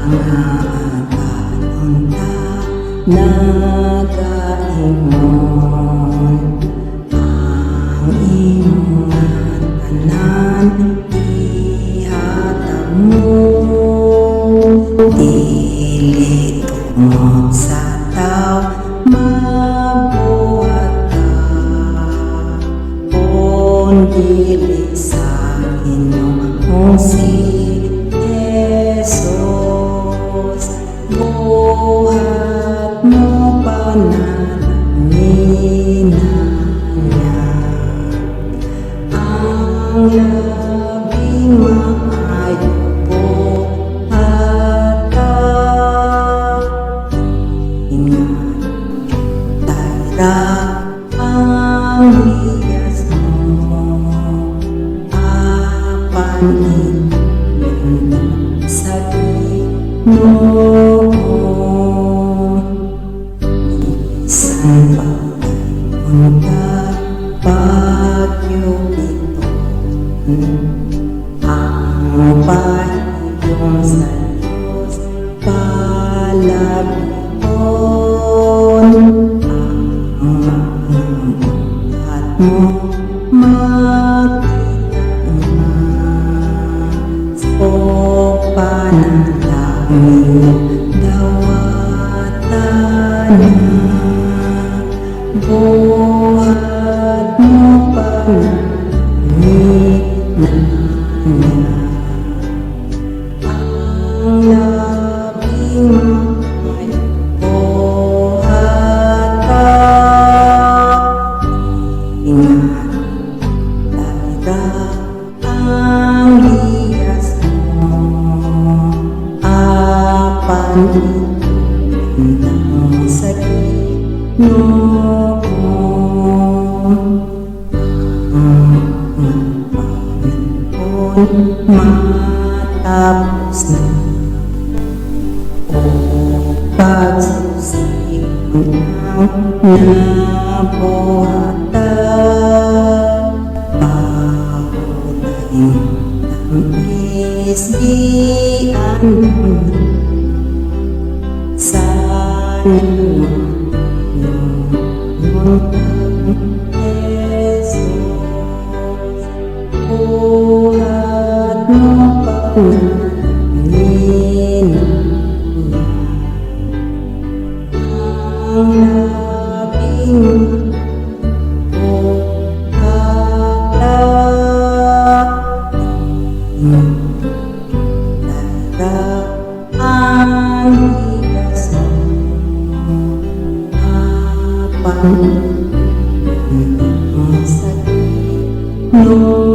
unta nagaingon ang imong tanan ihatag mo dili tungod sa tao mabuhat ka dili sa Ginoong si Jesus buhat mo panalangin niya ang labing maayo buhat ingat tara ang hiyas mo apanin sa Ginoon isang pagpunta pagyupiton ang pahiyong sa Diyos palagipon ang at mo makita na o panalangin dawatan na buhat mo panalangin na ang labing maayo buhat ka ingat tara ang hiyas mo apanin sa Ginoon matapos na o pagsusikon ng nabuhatan pahunain ang isdian sa Jesus buhat mo panalangin ang labing tara ang hiyas mo apanin sa Ginoon